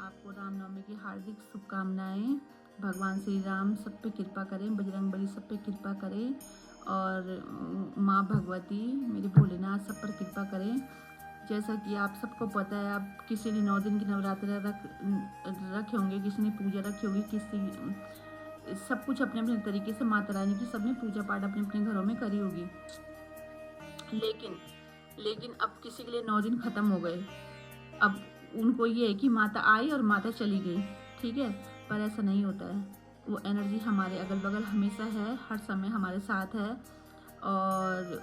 आपको रामनवमी की हार्दिक शुभकामनाएं। भगवान श्री राम सब पे कृपा करें, बजरंगबली सब पे कृपा करें और माँ भगवती मेरे भोलेनाथ सब पर कृपा करें। जैसा कि आप सबको पता है, आप किसी ने 9 दिन की नवरात्रि रखे होंगे, किसी ने पूजा रखी होगी, किसी सब कुछ अपने अपने तरीके से माता रानी की सबने पूजा पाठ अपने अपने घरों में करी होगी। लेकिन लेकिन अब किसी के लिए 9 दिन खत्म हो गए। अब उनको ये है कि माता आई और माता चली गई, ठीक है, पर ऐसा नहीं होता है। वो एनर्जी हमारे अगल बगल हमेशा है, हर समय हमारे साथ है। और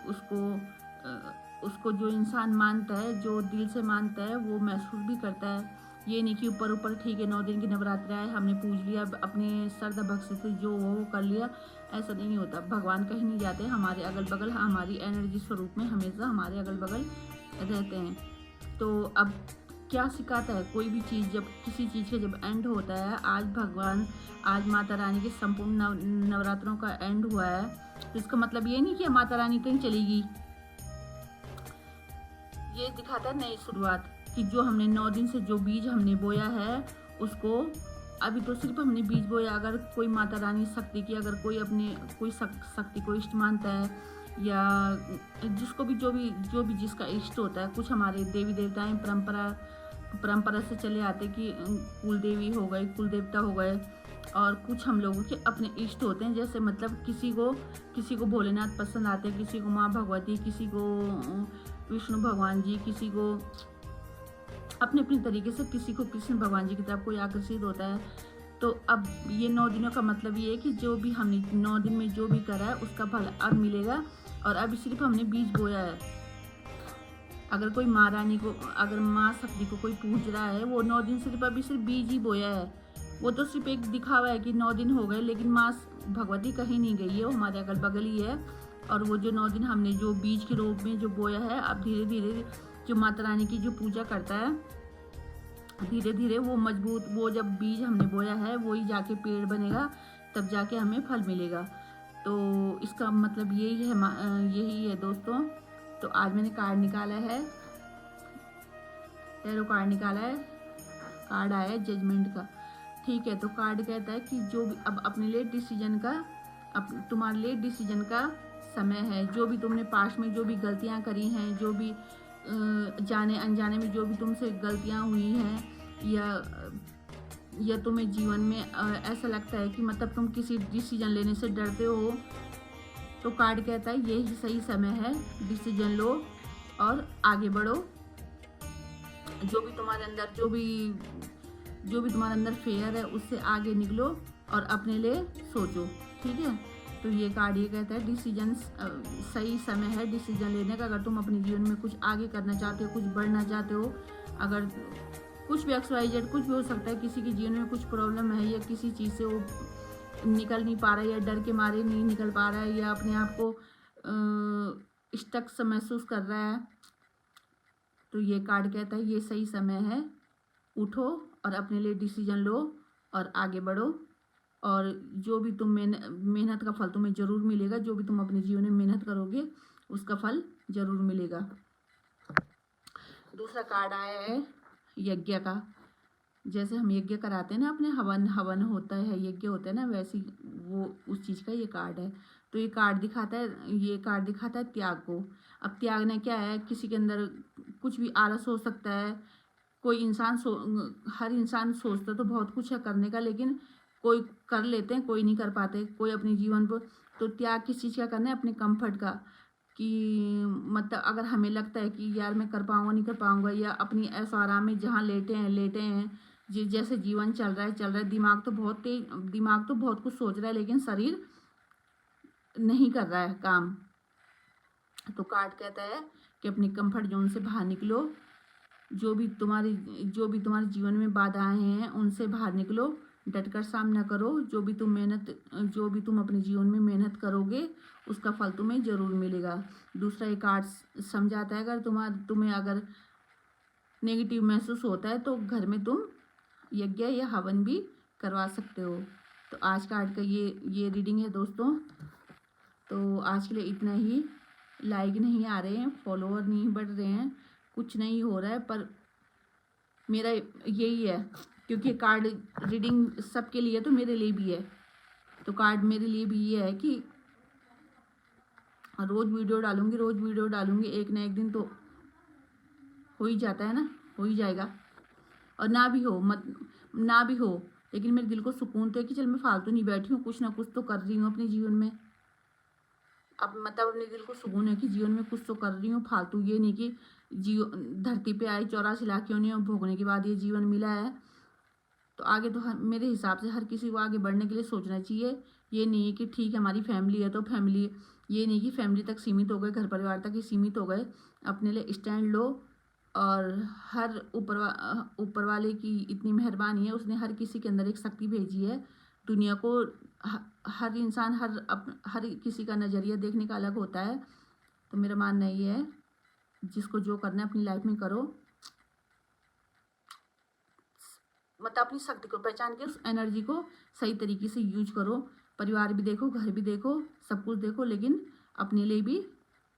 उसको जो इंसान मानता है, जो दिल से मानता है, वो महसूस भी करता है। ये नहीं कि ऊपर ऊपर ठीक है 9 दिन की नवरात्रि आए, हमने पूज लिया, अपने श्रद्धा भक्ति से जो वो कर लिया, ऐसा नहीं होता। भगवान कहीं नहीं जाते, हमारे अगल बगल हमारी एनर्जी स्वरूप में हमेशा हमारे अगल बगल रहते हैं। तो अब क्या सिखाता है कोई भी चीज़, जब किसी चीज़ का जब एंड होता है, आज माता रानी के संपूर्ण नवरात्रों का एंड हुआ है, तो इसका मतलब ये नहीं कि माता रानी कहीं चलेगी। ये दिखाता है नई शुरुआत, कि जो हमने 9 दिन से जो बीज हमने बोया है, उसको अभी तो सिर्फ हमने बीज बोया। अगर कोई माता रानी शक्ति की, अगर कोई शक्ति को इष्ट मानता है, या जिसको भी जो भी जिसका इष्ट होता है, कुछ हमारे देवी देवताएं परंपरा से चले आते कि कुल देवी हो गए, कुल देवता हो गए, और कुछ हम लोगों के अपने इष्ट होते हैं। जैसे मतलब किसी को भोलेनाथ पसंद आते हैं, किसी को माँ भगवती, किसी को विष्णु भगवान जी, किसी को अपने अपने तरीके से, किसी को कृष्ण भगवान जी की तरफ कोई आकर्षित होता है। तो अब ये 9 दिनों का मतलब ये है कि जो भी हमने 9 दिन में जो भी करा है, उसका फल अब मिलेगा। और अभी सिर्फ हमने बीज बोया है। अगर कोई माँ रानी को, अगर माँ शक्ति को कोई पूज रहा है, वो 9 दिन अभी सिर्फ बीज ही बोया है। वो तो सिर्फ एक दिखावा है कि 9 दिन हो गए, लेकिन माँ भगवती कहीं नहीं गई है, वो हमारे अगल बगल ही है। और वो जो 9 दिन हमने जो बीज के रूप में जो बोया है, अब धीरे धीरे जो माता रानी की जो पूजा करता है, धीरे धीरे वो मजबूत, वो जब बीज हमने बोया है वही जाके पेड़ बनेगा, तब जाके हमें फल मिलेगा। तो इसका मतलब यही है दोस्तों। तो आज मैंने कार्ड निकाला है, टैरो कार्ड निकाला है, कार्ड आया है जजमेंट का, ठीक है। तो कार्ड कहता है कि जो भी अब अपने लिए डिसीजन का, तुम्हारे लिए डिसीजन का समय है। जो भी तुमने पास्ट में जो भी गलतियां करी हैं, जो भी जाने अनजाने में जो भी तुमसे गलतियां हुई हैं, या तुम्हें जीवन में ऐसा लगता है कि मतलब तुम किसी डिसीजन लेने से डरते हो, तो कार्ड कहता है यही सही समय है, डिसीजन लो और आगे बढ़ो। जो भी तुम्हारे अंदर तुम्हारे अंदर फेयर है, उससे आगे निकलो और अपने लिए सोचो, ठीक है। तो ये कार्ड ये कहता है डिसीजन, सही समय है डिसीजन लेने का। अगर तुम अपने जीवन में कुछ आगे करना चाहते हो, कुछ बढ़ना चाहते हो, अगर कुछ भी XYZ कुछ भी हो सकता है, किसी के जीवन में कुछ प्रॉब्लम है, या किसी चीज़ से वो निकल नहीं पा रहा है, या डर के मारे नहीं निकल पा रहा है, या अपने आप को स्टक सा महसूस कर रहा है, तो ये कार्ड कहता है ये सही समय है, उठो और अपने लिए डिसीजन लो और आगे बढ़ो। और जो भी तुम मेहनत का फल तुम्हें जरूर मिलेगा। जो भी तुम अपने जीवन में मेहनत करोगे, उसका फल जरूर मिलेगा। दूसरा कार्ड आया है यज्ञ का। जैसे हम यज्ञ कराते हैं ना, अपने हवन होता है, यज्ञ होता है ना, वैसे वो उस चीज़ का ये कार्ड है। तो ये कार्ड दिखाता है त्याग को। अब त्यागना क्या है, किसी के अंदर कुछ भी आलस हो सकता है। कोई इंसान हर इंसान सोचता तो बहुत कुछ है करने का, लेकिन कोई कर लेते हैं, कोई नहीं कर पाते, कोई अपने जीवन पर। तो त्याग किस चीज़ का करना है, अपने कंफर्ट का, कि मतलब अगर हमें लगता है कि यार मैं कर पाऊंगा नहीं कर पाऊंगा, या अपनी ऐसा आराम में जहाँ लेटे हैं जैसे जीवन चल रहा है, दिमाग तो बहुत कुछ सोच रहा है, लेकिन शरीर नहीं कर रहा है काम। तो कार्ड कहता है कि अपनी कंफर्ट जोन से बाहर निकलो। जो भी तुम्हारे जीवन में बाधाएं हैं, उनसे बाहर निकलो, डटकर सामना करो। जो भी तुम अपने जीवन में मेहनत करोगे, उसका फल तुम्हें जरूर मिलेगा। दूसरा एक कार्ड समझाता है, अगर तुम्हें अगर नेगेटिव महसूस होता है, तो घर में तुम यज्ञ या हवन भी करवा सकते हो। तो आज कार्ड का ये रीडिंग है दोस्तों। तो आज के लिए इतना ही। लाइक नहीं आ रहे हैं, फॉलोअर नहीं बढ़ रहे हैं, कुछ नहीं हो रहा है, पर मेरा यही है क्योंकि कार्ड रीडिंग सबके लिए तो मेरे लिए भी है। तो कार्ड मेरे लिए भी ये है कि रोज़ वीडियो डालूंगी, एक ना एक दिन तो हो ही जाता है ना, हो ही जाएगा। और ना भी हो लेकिन मेरे दिल को सुकून तो है कि चल मैं फालतू नहीं बैठी हूँ, कुछ ना कुछ तो कर रही हूँ अपने जीवन में। अब मतलब अपने दिल को सुकून है कि जीवन में कुछ तो कर रही हूँ, फालतू ये नहीं कि धरती पे आई 84 लाख क्यों नहीं भोगने के बाद ये जीवन मिला है। तो आगे तो मेरे हिसाब से हर किसी को आगे बढ़ने के लिए सोचना चाहिए। ये नहीं है कि ठीक है हमारी फैमिली है तो फैमिली, ये नहीं कि फैमिली तक सीमित हो गए, घर परिवार तक ही सीमित हो गए। अपने लिए स्टैंड लो। और हर ऊपर वाले की इतनी मेहरबानी है, उसने हर किसी के अंदर एक शक्ति भेजी है। दुनिया को हर इंसान हर किसी का नज़रिया देखने का अलग होता है। तो मेरा मानना ये है, जिसको जो करना है अपनी लाइफ में करो, मतलब अपनी शक्ति को पहचान के उस एनर्जी को सही तरीके से यूज करो। परिवार भी देखो, घर भी देखो, सब कुछ देखो, लेकिन अपने लिए भी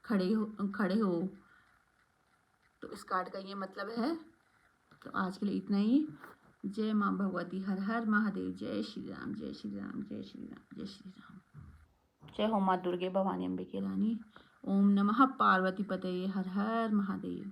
खड़े हो। तो इस कार्ड का ये मतलब है। तो आज के लिए इतना ही। जय माँ भगवती, हर हर महादेव, जय श्री राम, जय श्री राम, जय श्री राम, जय श्री राम। जय हो माँ दुर्गे भवानी अम्बे की रानी। ओम नमः पार्वती पतये, हर हर महादेव।